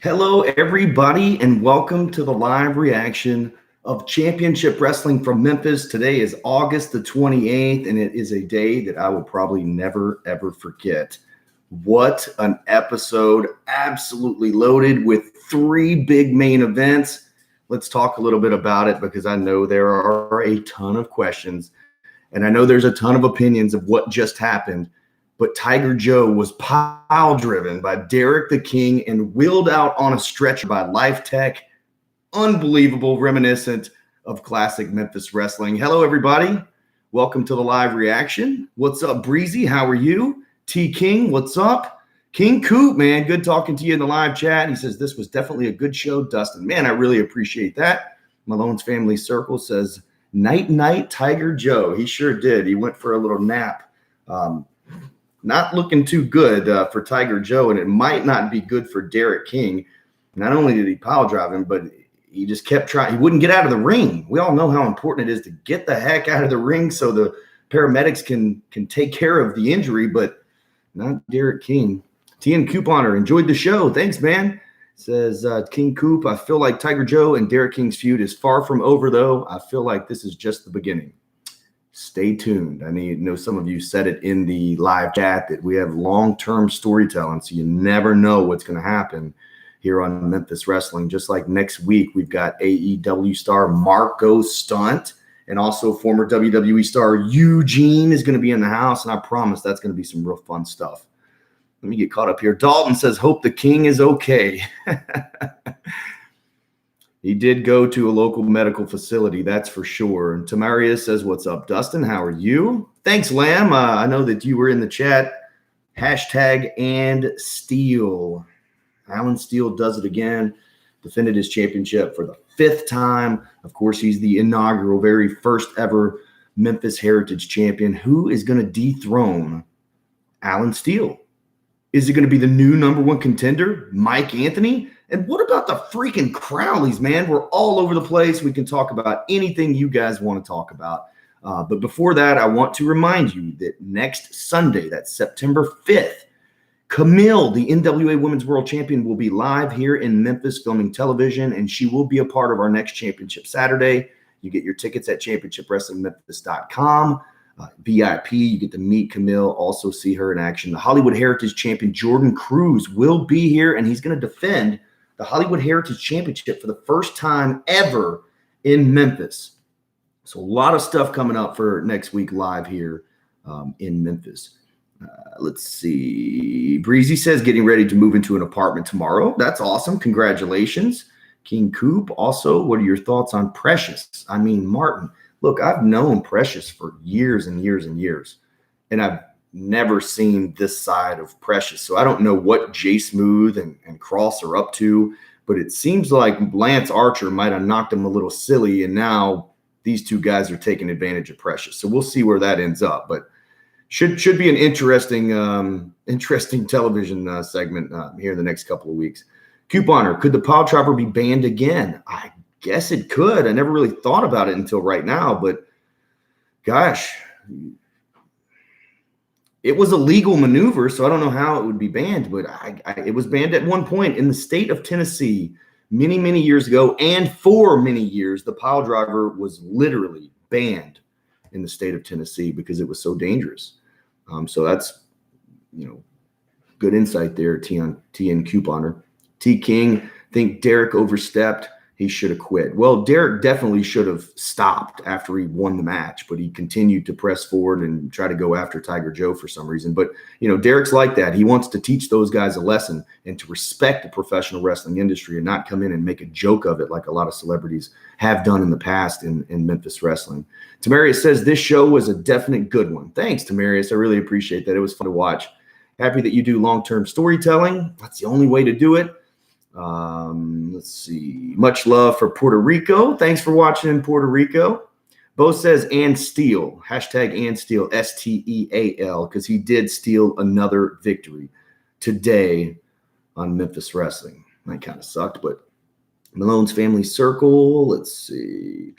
Hello, everybody, and welcome to the live reaction of Championship Wrestling from Memphis. Today is August the 28th, and it is a day that I will probably never, ever forget. What an episode. Absolutely loaded with three big main events. Let's talk a little bit about it because I know there are a ton of questions, and I know there's a ton of opinions of what just happened. But Tiger Joe was pile-driven by Derek the King and wheeled out on a stretcher by Life Tech. Unbelievable, reminiscent of classic Memphis wrestling. Hello, everybody. Welcome to the live reaction. What's up, Breezy? How are you? T King, what's up? King Coop, man, good talking to you in the live chat. He says, this was definitely a good show, Dustin. Man, I really appreciate that. Malone's Family Circle says, night, night, Tiger Joe. He sure did. He went for a little nap. Not looking too good for Tiger Joe, and it might not be good for Derek King. Not only did he pile drive him, but he just kept trying. He wouldn't get out of the ring. We all know how important it is to get the heck out of the ring so the paramedics can take care of the injury, but not Derek King. TN Couponer, enjoyed the show. Thanks, man. Says King Coop, I feel like Tiger Joe and Derek King's feud is far from over, though. I feel like this is just the beginning. Stay tuned. I know some of you said it in the live chat that we have long-term storytelling, so you never know what's going to happen here on Memphis Wrestling. Just like next week, we've got AEW star Marco Stunt and also former WWE star Eugene is going to be in the house, and I promise that's going to be some real fun stuff. Let me get caught up here. Dalton says, hope the King is okay. He did go to a local medical facility, that's for sure. And Tamaria says, what's up, Dustin? How are you? Thanks, Lamb. I know that you were in the chat. Hashtag and Steel. Alan Steele does it again. Defended his championship for the 5th time. Of course, he's the inaugural, very first ever Memphis Heritage Champion. Who is going to dethrone Alan Steele? Is it going to be the new #1 contender, Mike Anthony? And what about the freaking Crowleys, man? We're all over the place. We can talk about anything you guys want to talk about. But before that, I want to remind you that next Sunday, that's September 5th, Camille, the NWA Women's World Champion, will be live here in Memphis filming television, and she will be a part of our next Championship Saturday. You get your tickets at championshipwrestlingmemphis.com. VIP, you get to meet Camille, also see her in action. The Hollywood Heritage Champion, Jordan Cruz, will be here, and he's going to defend the Hollywood Heritage Championship for the first time ever in Memphis. So a lot of stuff coming up for next week live here in Memphis. Let's see. Breezy says getting ready to move into an apartment tomorrow. That's awesome. Congratulations. King Coop, also, what are your thoughts on Precious? I mean, Martin. Look, I've known Precious for years and years and years, and I've never seen this side of Precious. So I don't know what Jay Smooth and Cross are up to, but it seems like Lance Archer might have knocked him a little silly, and now these two guys are taking advantage of Precious. So we'll see where that ends up, but should be an interesting television segment here in the next couple of weeks. Couponer, could the pile driver be banned again? I guess it could. I never really thought about it until right now, but gosh, it was a legal maneuver, so I don't know how it would be banned, but it was banned at one point in the state of Tennessee many, many years ago, and for many years, the pile driver was literally banned in the state of Tennessee because it was so dangerous. So that's, good insight there, TN Couponer. T King, think Derek overstepped. He should have quit. Well, Derek definitely should have stopped after he won the match, but he continued to press forward and try to go after Tiger Joe for some reason. But, Derek's like that. He wants to teach those guys a lesson and to respect the professional wrestling industry and not come in and make a joke of it like a lot of celebrities have done in the past in Memphis wrestling. Tamarius says this show was a definite good one. Thanks, Tamarius. I really appreciate that. It was fun to watch. Happy that you do long-term storytelling. That's the only way to do it. Let's see. Much love for Puerto Rico. Thanks for watching in Puerto Rico. Bo says, and steal. Hashtag and steal. STEAL. Because he did steal another victory today on Memphis Wrestling. That kind of sucked, but Malone's Family Circle. Let's see.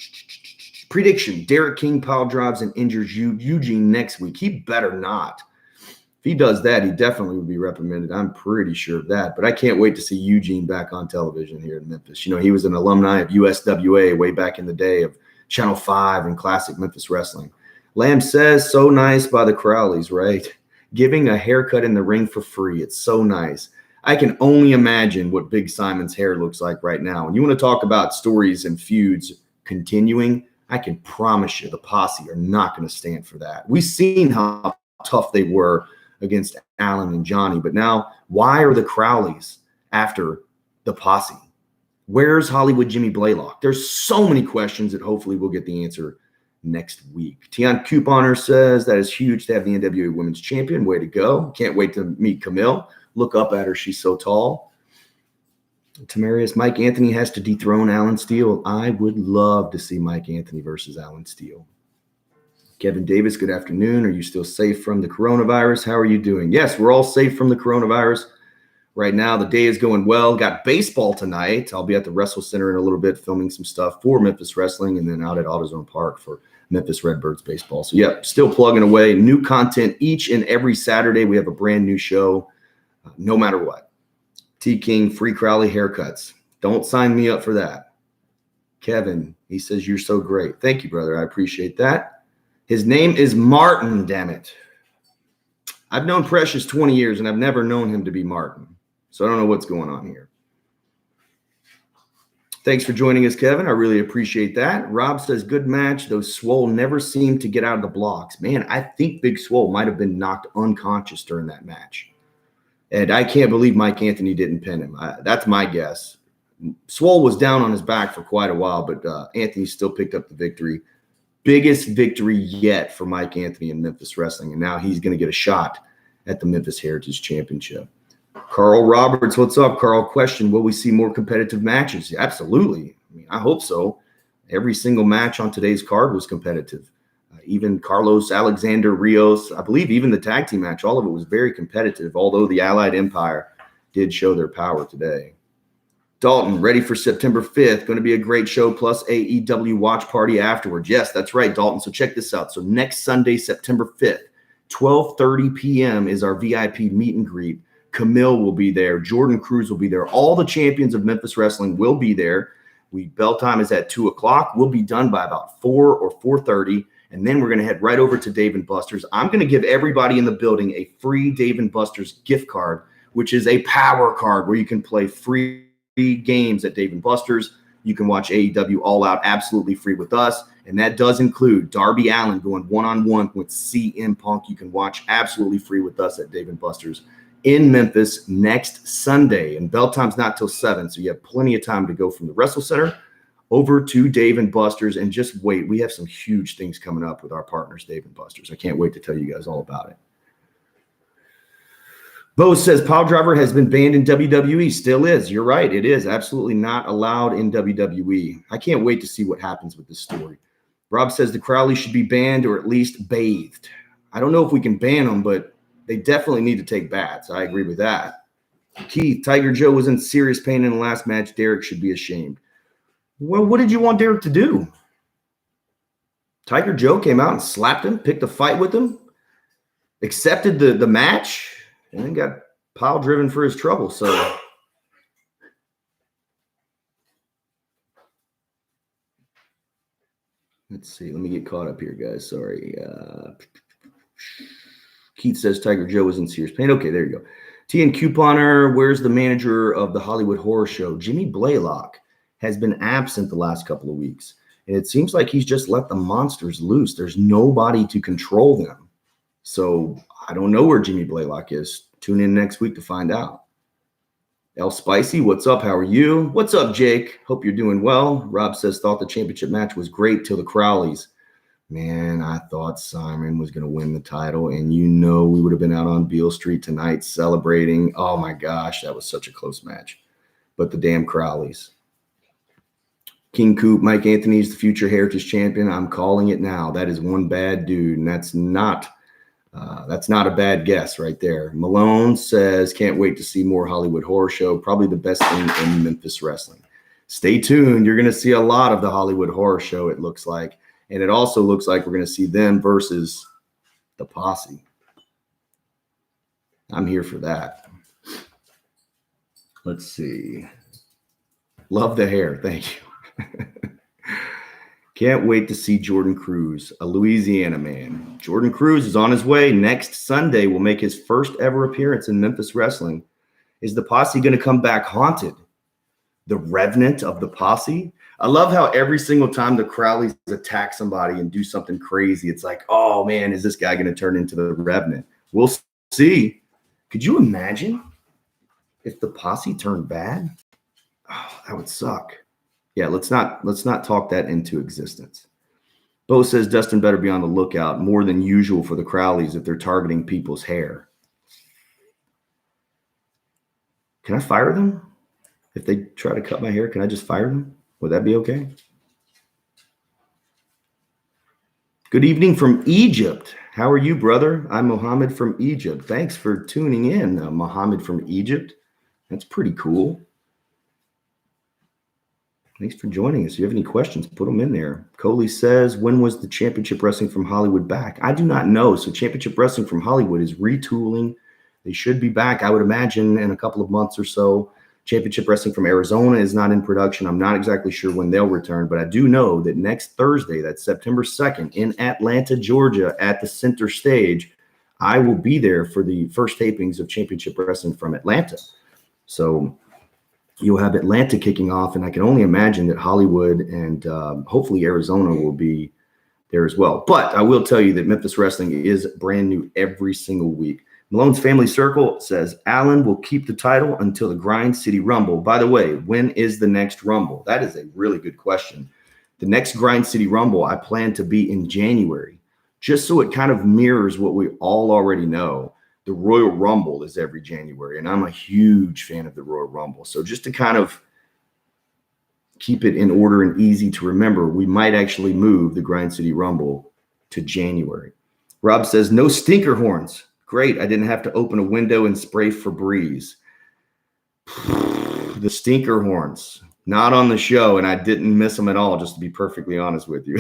Prediction. Derek King pile drives and injures Eugene next week. He better not. If he does that, he definitely would be reprimanded. I'm pretty sure of that. But I can't wait to see Eugene back on television here in Memphis. You know, he was an alumni of USWA way back in the day of Channel 5 and classic Memphis wrestling. Lamb says, so nice by the Crowleys, right? Giving a haircut in the ring for free. It's so nice. I can only imagine what Big Simon's hair looks like right now. And you want to talk about stories and feuds continuing, I can promise you the Posse are not going to stand for that. We've seen how tough they were against Alan and Johnny, but now why are the Crowleys after the Posse? Where's Hollywood Jimmy Blaylock? There's so many questions that hopefully we'll get the answer next week. Tion Couponer says that is huge to have the NWA Women's Champion. Way to go. Can't wait to meet Camille. Look up at her. She's so tall. Tamarius, Mike Anthony has to dethrone Alan Steele. I would love to see Mike Anthony versus Alan Steele. Kevin Davis, good afternoon. Are you still safe from the coronavirus? How are you doing? Yes, we're all safe from the coronavirus. Right now, the day is going well. Got baseball tonight. I'll be at the Wrestle Center in a little bit filming some stuff for Memphis Wrestling and then out at AutoZone Park for Memphis Redbirds baseball. So, yeah, still plugging away. New content each and every Saturday. We have a brand new show no matter what. T-King, free Crowley haircuts. Don't sign me up for that. Kevin, he says, you're so great. Thank you, brother. I appreciate that. His name is Martin, damn it. I've known Precious 20 years, and I've never known him to be Martin. So I don't know what's going on here. Thanks for joining us, Kevin. I really appreciate that. Rob says, good match. Those Swole never seem to get out of the blocks. Man, I think Big Swole might have been knocked unconscious during that match. And I can't believe Mike Anthony didn't pin him. That's my guess. Swole was down on his back for quite a while, but Anthony still picked up the victory. Biggest victory yet for Mike Anthony in Memphis Wrestling. And now he's going to get a shot at the Memphis Heritage Championship. Carl Roberts, what's up, Carl? Question, will we see more competitive matches? Absolutely. I mean, I hope so. Every single match on today's card was competitive. Even Carlos Alexander Rios, I believe even the tag team match, all of it was very competitive, although the Allied Empire did show their power today. Dalton, ready for September 5th. Going to be a great show, plus AEW watch party afterwards. Yes, that's right, Dalton. So check this out. So next Sunday, September 5th, 12:30 p.m. is our VIP meet and greet. Camille will be there. Jordan Cruz will be there. All the champions of Memphis Wrestling will be there. Bell time is at 2 o'clock. We'll be done by about 4 or 4:30. And then we're going to head right over to Dave & Buster's. I'm going to give everybody in the building a free Dave & Buster's gift card, which is a power card where you can play free games at Dave & Buster's. You can watch AEW All Out absolutely free with us. And that does include Darby Allin going one-on-one with CM Punk. You can watch absolutely free with us at Dave & Buster's in Memphis next Sunday. And bell time's not till 7, so you have plenty of time to go from the Wrestle Center over to Dave & Buster's, and just wait. We have some huge things coming up with our partners, Dave & Buster's. I can't wait to tell you guys all about it. Bo says, Pile Driver has been banned in WWE. Still is. You're right. It is absolutely not allowed in WWE. I can't wait to see what happens with this story. Rob says the Crowley should be banned or at least bathed. I don't know if we can ban them, but they definitely need to take baths. I agree with that. Keith, Tiger Joe was in serious pain in the last match. Derek should be ashamed. Well, what did you want Derek to do? Tiger Joe came out and slapped him, picked a fight with him, accepted the match, and then got pile driven for his trouble. So let's see. Let me get caught up here, guys. Sorry. Keith says Tiger Joe was in serious pain. Okay, there you go. T&Q Couponer, where's the manager of the Hollywood Horror Show? Jimmy Blaylock has been absent the last couple of weeks. And it seems like he's just let the monsters loose. There's nobody to control them. So I don't know where Jimmy Blaylock is. Tune in next week to find out. El Spicy, what's up? How are you? What's up, Jake? Hope you're doing well. Rob says, thought the championship match was great till the Crowleys. Man, I thought Simon was going to win the title. And you know we would have been out on Beale Street tonight celebrating. Oh, my gosh, that was such a close match. But the damn Crowleys. King Coop, Mike Anthony's the future Heritage Champion. I'm calling it now. That is one bad dude, and that's not a bad guess right there. Malone says, can't wait to see more Hollywood Horror Show. Probably the best thing in Memphis wrestling. Stay tuned. You're going to see a lot of the Hollywood Horror Show, it looks like. And it also looks like we're going to see them versus the Posse. I'm here for that. Let's see. Love the hair. Thank you. Can't wait to see Jordan Cruz, a Louisiana man. Jordan Cruz is on his way. Next Sunday will make his first ever appearance in Memphis wrestling. Is the posse going to come back haunted? The revenant of the posse? I love how every single time the Crowleys attack somebody and do something crazy, it's like, oh man, is this guy going to turn into the revenant? We'll see. Could you imagine if the posse turned bad? Oh, that would suck. Yeah, let's not talk that into existence. Bo says Dustin better be on the lookout more than usual for the Crowleys if they're targeting people's hair. Can I fire them? If they try to cut my hair, can I just fire them? Would that be okay? Good evening from Egypt. How are you, brother? I'm Mohammed from Egypt. Thanks for tuning in, Mohammed from Egypt. That's pretty cool. Thanks for joining us. If you have any questions, put them in there. Coley says, when was the Championship Wrestling from Hollywood back? I do not know. So Championship Wrestling from Hollywood is retooling. They should be back, I would imagine, in a couple of months or so. Championship Wrestling from Arizona is not in production. I'm not exactly sure when they'll return, but I do know that next Thursday, that's September 2nd, in Atlanta, Georgia, at the Center Stage, I will be there for the first tapings of Championship Wrestling from Atlanta. So you'll have Atlanta kicking off, and I can only imagine that Hollywood and hopefully Arizona will be there as well. But I will tell you that Memphis Wrestling is brand new every single week. Malone's Family Circle says, Allen will keep the title until the Grind City Rumble. By the way, when is the next Rumble? That is a really good question. The next Grind City Rumble, I plan to be in January, just so it kind of mirrors what we all already know. The Royal Rumble is every January, and I'm a huge fan of the Royal Rumble. So just to kind of keep it in order and easy to remember, we might actually move the Grind City Rumble to January. Rob says, no stinker horns. Great, I didn't have to open a window and spray Febreze. The stinker horns, not on the show, and I didn't miss them at all, just to be perfectly honest with you.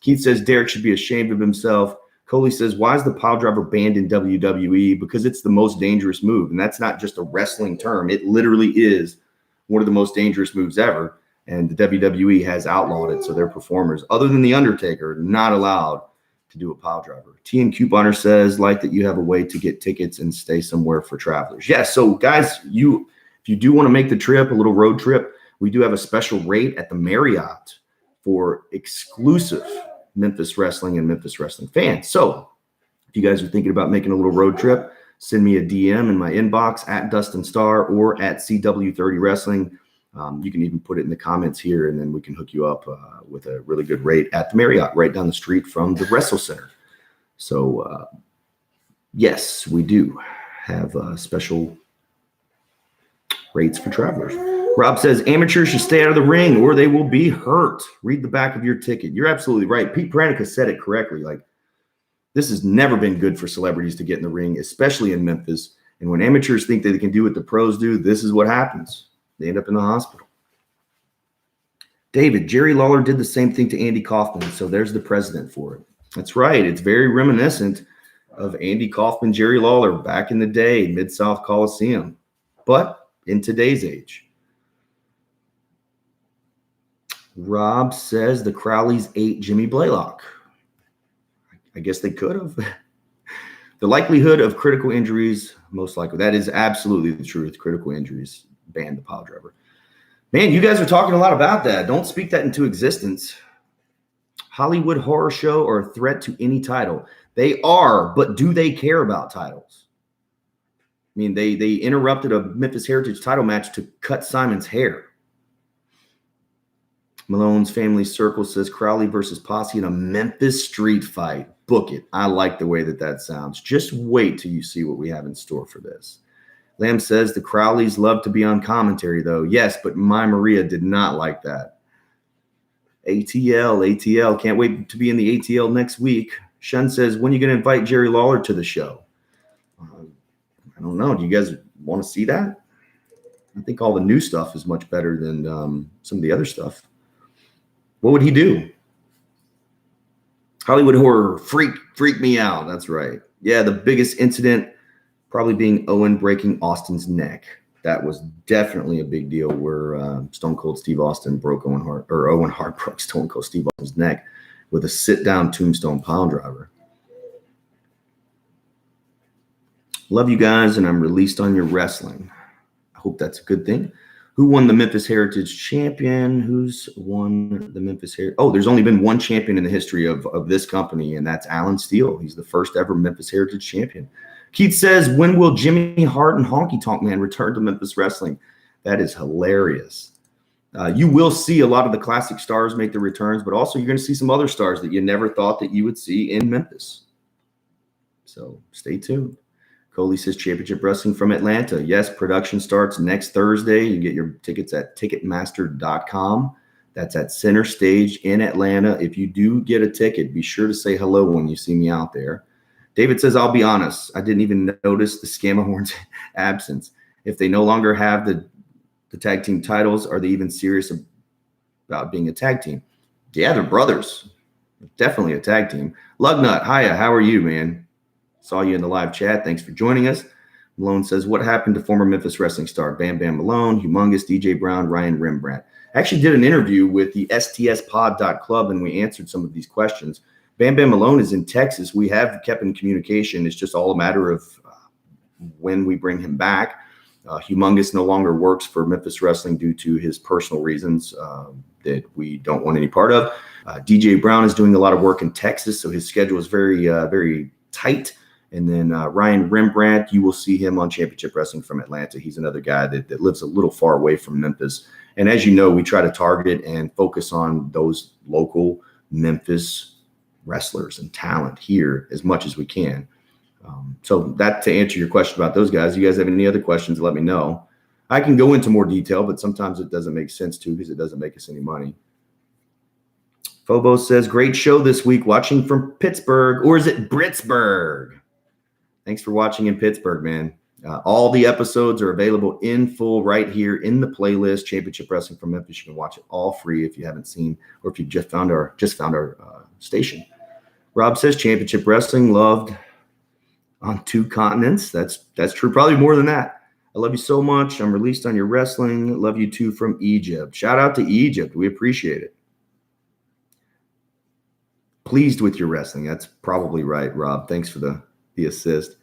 Keith says, Derek should be ashamed of himself. Coley says, why is the pile driver banned in WWE? Because it's the most dangerous move. And that's not just a wrestling term. It literally is one of the most dangerous moves ever. And the WWE has outlawed it. So their performers, other than The Undertaker, not allowed to do a pile driver. TN Couponer says, like that you have a way to get tickets and stay somewhere for travelers. Yes. So guys, if you do want to make the trip, a little road trip, we do have a special rate at the Marriott for exclusive Memphis Wrestling and Memphis Wrestling fans. So if you guys are thinking about making a little road trip, send me a DM in my inbox at Dustin Starr or at CW30 Wrestling. You can even put it in the comments here, and then we can hook you up with a really good rate at the Marriott right down the street from the Wrestle Center. So, yes, we do have special rates for travelers. Rob says, amateurs should stay out of the ring or they will be hurt. Read the back of your ticket. You're absolutely right. Pete Pranica said it correctly. Like, this has never been good for celebrities to get in the ring, especially in Memphis. And when amateurs think that they can do what the pros do, this is what happens. They end up in the hospital. David, Jerry Lawler did the same thing to Andy Kaufman, so there's the precedent for it. That's right. It's very reminiscent of Andy Kaufman, Jerry Lawler back in the day, Mid-South Coliseum, but in today's age. Rob says the Crowleys ate Jimmy Blaylock. I guess they could have. The likelihood of critical injuries, most likely. That is absolutely the truth. Critical injuries banned the pile driver. Man, you guys are talking a lot about that. Don't speak that into existence. Hollywood Horror Show or a threat to any title? They are, but do they care about titles? I mean, they interrupted a Memphis Heritage title match to cut Simon's hair. Malone's Family Circle says Crowley versus Posse in a Memphis street fight. Book it. I like the way that sounds. Just wait till you see what we have in store for this. Lamb says the Crowleys love to be on commentary, though. Yes, but my Maria did not like that. ATL. Can't wait to be in the ATL next week. Shun says, when are you going to invite Jerry Lawler to the show? I don't know. Do you guys want to see that? I think all the new stuff is much better than some of the other stuff. What would he do? Hollywood Horror, freak me out. That's right. Yeah, the biggest incident Probably being Owen breaking Austin's neck. That was definitely a big deal where Stone Cold Steve Austin broke Owen Hart broke Stone Cold Steve Austin's neck with a sit-down tombstone pile driver. Love you guys, and I'm released on your wrestling. I hope that's a good thing. Who won the Memphis Heritage Champion? Who's won the Memphis Heritage? Oh, there's only been one champion in the history of this company, and that's Alan Steele. He's the first ever Memphis Heritage Champion. Keith says, when will Jimmy Hart and Honky Tonk Man return to Memphis Wrestling? That is hilarious. You will see a lot of the classic stars make their returns, but also you're going to see some other stars that you never thought that you would see in Memphis. So stay tuned. Coley says Championship Wrestling from Atlanta. Yes, production starts next Thursday. You get your tickets at Ticketmaster.com. That's at Center Stage in Atlanta. If you do get a ticket, be sure to say hello when you see me out there. David says, I'll be honest, I didn't even notice the Scamahorn's absence. If they no longer have the tag team titles, are they even serious about being a tag team? Yeah, they're brothers. Definitely a tag team. Lugnut, hiya, how are you, man? Saw you in the live chat. Thanks for joining us. Malone says, what happened to former Memphis wrestling star Bam Bam Malone, Humongous, DJ Brown, Ryan Rembrandt? I actually did an interview with the stspod.club, and we answered some of these questions. Bam Bam Malone is in Texas. We have kept in communication. It's just all a matter of when we bring him back. Humongous no longer works for Memphis Wrestling due to his personal reasons that we don't want any part of. DJ Brown is doing a lot of work in Texas, so his schedule is very, very tight. And then Ryan Rembrandt, you will see him on Championship Wrestling from Atlanta. He's another guy that lives a little far away from Memphis. And as you know, we try to target and focus on those local Memphis wrestlers and talent here as much as we can. So that to answer your question about those guys. You guys have any other questions, let me know. I can go into more detail, but sometimes it doesn't make sense to because it doesn't make us any money. Phobos says, great show this week watching from Pittsburgh, or is it Britsburg? Thanks for watching in Pittsburgh, man. All the episodes are available in full right here in the playlist, Championship Wrestling from Memphis. You can watch it all free if you haven't seen, or if you just found our station. Rob says Championship Wrestling loved on 2 continents. That's true. Probably more than that. I love you so much. I'm released on your wrestling. Love you too from Egypt. Shout out to Egypt. We appreciate it. Pleased with your wrestling. That's probably right, Rob. Thanks for the assist.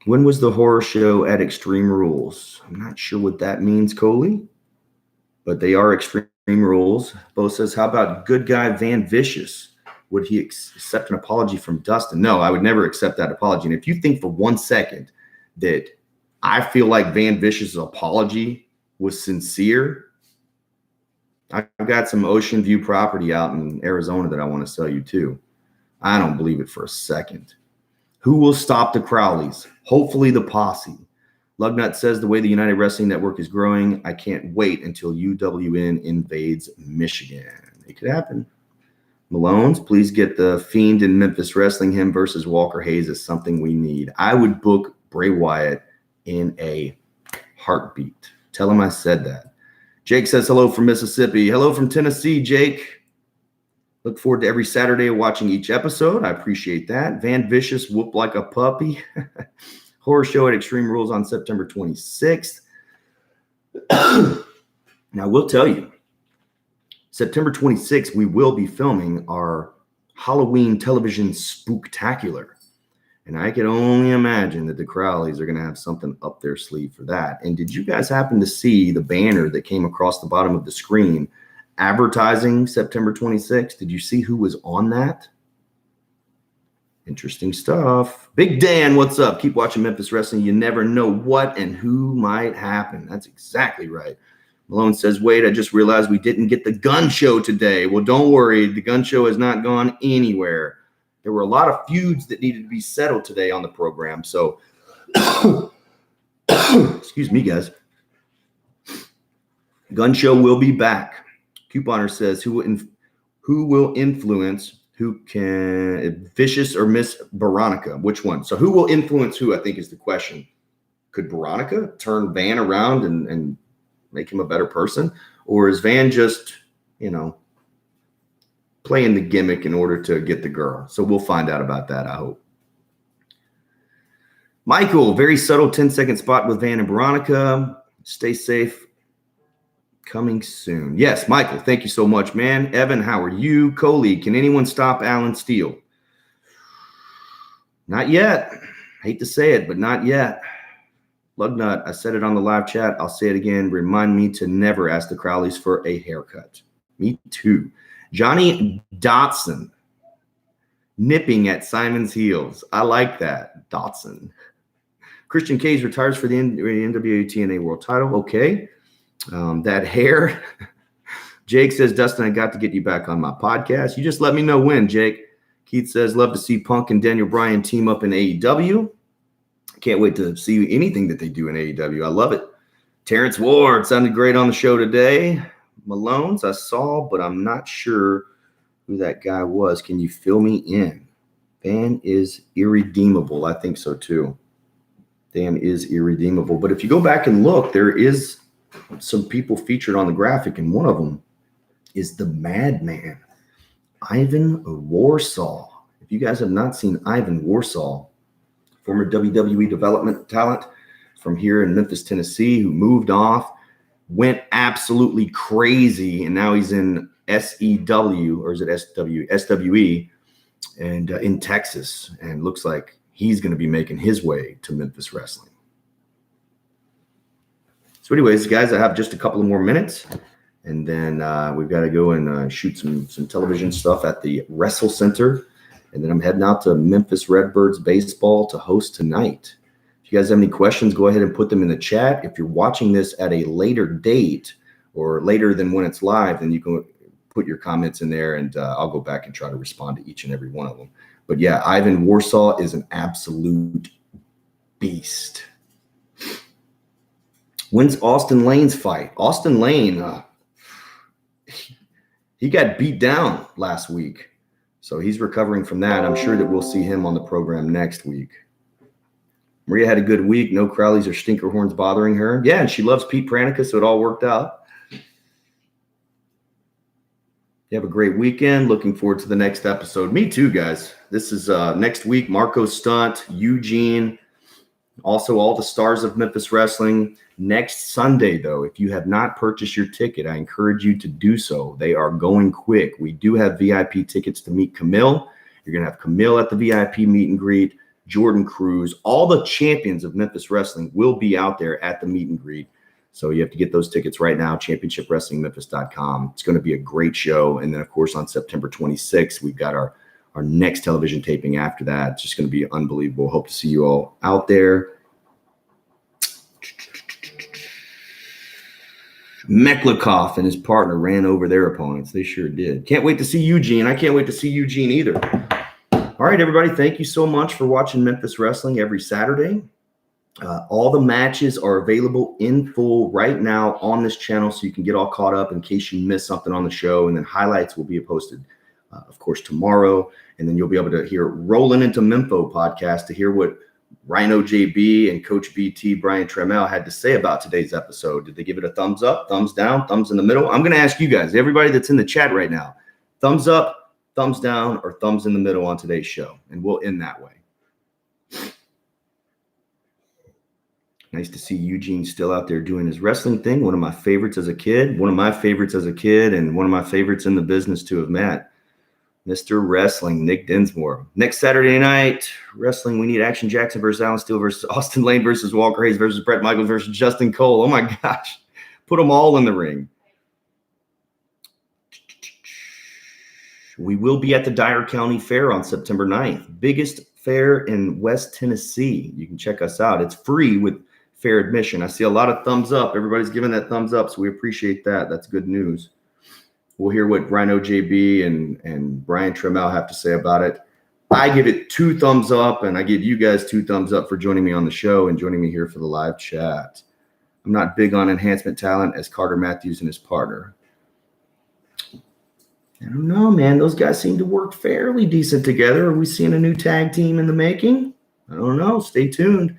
When was the horror show at Extreme Rules? I'm not sure what that means, Coley, but they are Extreme Rules. Bo says, how about good guy Van Vicious? Would he accept an apology from Dustin? No, I would never accept that apology. And if you think for 1 second that I feel like Van Vicious's apology was sincere, I've got some Ocean View property out in Arizona that I want to sell you too. I don't believe it for a second. Who will stop the Crowleys? Hopefully the posse. Lugnut says the way the United Wrestling Network is growing, I can't wait until UWN invades Michigan. It could happen. Malone's, please get the Fiend in Memphis Wrestling, him versus Walker Hayes is something we need. I would book Bray Wyatt in a heartbeat. Tell him I said that. Jake says hello from Mississippi. Hello from Tennessee, Jake. Look forward to every Saturday watching each episode. I appreciate that. Van Vicious whoop like a puppy. Horror show at Extreme Rules on September 26th. Now, I will tell you, September 26th, we will be filming our Halloween television spooktacular. And I can only imagine that the Crowleys are going to have something up their sleeve for that. And did you guys happen to see the banner that came across the bottom of the screen advertising September 26th? Did you see who was on that? Interesting stuff. Big Dan, what's up? Keep watching Memphis Wrestling. You never know what and who might happen. That's exactly right. Malone says, wait, I just realized we didn't get the gun show today. Well, don't worry. The gun show has not gone anywhere. There were a lot of feuds that needed to be settled today on the program. So, excuse me, guys. Gun show will be back. Couponer says, who will influence who can, Vicious or Miss Veronica? Which one? So who will influence who, I think, is the question. Could Veronica turn Van around and make him a better person? Or is Van just, playing the gimmick in order to get the girl? So we'll find out about that, I hope. Michael, very subtle 10-second spot with Van and Veronica. Stay safe. Coming soon. Yes, Michael, thank you so much, man. Evan, how are you? Coley, can anyone stop Alan Steele? Not yet. Hate to say it, but not yet. Lugnut, I said it on the live chat. I'll say it again. Remind me to never ask the Crowleys for a haircut. Me too. Johnny Dotson, nipping at Simon's heels. I like that, Dotson. Christian Cage retires for the NWA TNA World Title. Okay. That hair. Jake says, Dustin, I got to get you back on my podcast. You just let me know when, Jake. Keith says, love to see Punk and Daniel Bryan team up in AEW. Can't wait to see anything that they do in AEW. I love it. Terrence Ward sounded great on the show today. Malone's I saw, but I'm not sure who that guy was. Can you fill me in? Dan is irredeemable. I think so too. Dan is irredeemable. But if you go back and look, there is some people featured on the graphic, and one of them is the Madman, Ivan Warsaw. If you guys have not seen Ivan Warsaw, former WWE development talent from here in Memphis, Tennessee, who moved off, went absolutely crazy, and now he's in SEW, or is it SWE, and in Texas, and looks like he's going to be making his way to Memphis Wrestling. So anyways, guys, I have just a couple of more minutes, and then we've got to go and shoot some television stuff at the Wrestle Center. And then I'm heading out to Memphis Redbirds baseball to host tonight. If you guys have any questions, go ahead and put them in the chat. If you're watching this at a later date or later than when it's live, then you can put your comments in there, and I'll go back and try to respond to each and every one of them. But yeah, Ivan Warsaw is an absolute beast. When's Austin Lane's fight? Austin Lane, he got beat down last week. So he's recovering from that. I'm sure that we'll see him on the program next week. Maria had a good week. No Crowleys or Stinkerhorns bothering her. Yeah, and she loves Pete Pranica, so it all worked out. You have a great weekend. Looking forward to the next episode. Me too, guys. This is next week. Marco Stunt, Eugene, also all the stars of Memphis Wrestling. Next Sunday, though, if you have not purchased your ticket, I encourage you to do so. They are going quick. We do have VIP tickets to meet Camille. You're going to have Camille at the VIP meet and greet, Jordan Cruz. All the champions of Memphis Wrestling will be out there at the meet and greet. So you have to get those tickets right now, championshipwrestlingmemphis.com. It's going to be a great show. And then, of course, on September 26th, we've got our next television taping after that. It's just going to be unbelievable. Hope to see you all out there. Meklikoff and his partner ran over their opponents. They sure did. Can't wait to see Eugene. I can't wait to see Eugene either. All right, everybody. Thank you so much for watching Memphis Wrestling every Saturday. All the matches are available in full right now on this channel, so you can get all caught up in case you miss something on the show. And then highlights will be posted, of course, tomorrow. And then you'll be able to hear Rolling Into Mempho podcast to hear what Rhino JB and Coach BT Brian Trammell had to say about today's episode. Did they give it a thumbs up, thumbs down, thumbs in the middle? I'm going to ask you guys, everybody that's in the chat right now, thumbs up, thumbs down, or thumbs in the middle on today's show. And we'll end that way. Nice to see Eugene still out there doing his wrestling thing. One of my favorites as a kid, and one of my favorites in the business to have met. Mr. Wrestling, Nick Dinsmore. Next Saturday night, wrestling, we need Action Jackson versus Alan Steele versus Austin Lane versus Walker Hayes versus Brett Michaels versus Justin Cole. Oh, my gosh. Put them all in the ring. We will be at the Dyer County Fair on September 9th. Biggest fair in West Tennessee. You can check us out. It's free with fair admission. I see a lot of thumbs up. Everybody's giving that thumbs up, so we appreciate that. That's good news. We'll hear what Rhino JB and Brian Trammell have to say about it. I give it 2 thumbs up, and I give you guys 2 thumbs up for joining me on the show and joining me here for the live chat. I'm not big on enhancement talent as Carter Matthews and his partner. I don't know, man. Those guys seem to work fairly decent together. Are we seeing a new tag team in the making? I don't know. Stay tuned.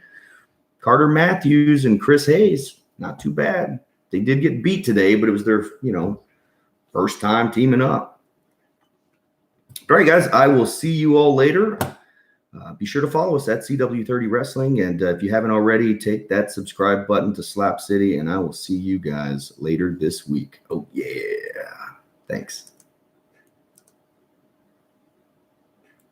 Carter Matthews and Chris Hayes, not too bad. They did get beat today, but it was their, first time teaming up. All right, guys, I will see you all later. Be sure to follow us at CW30 Wrestling. And if you haven't already, take that subscribe button to Slap City, and I will see you guys later this week. Oh, yeah. Thanks.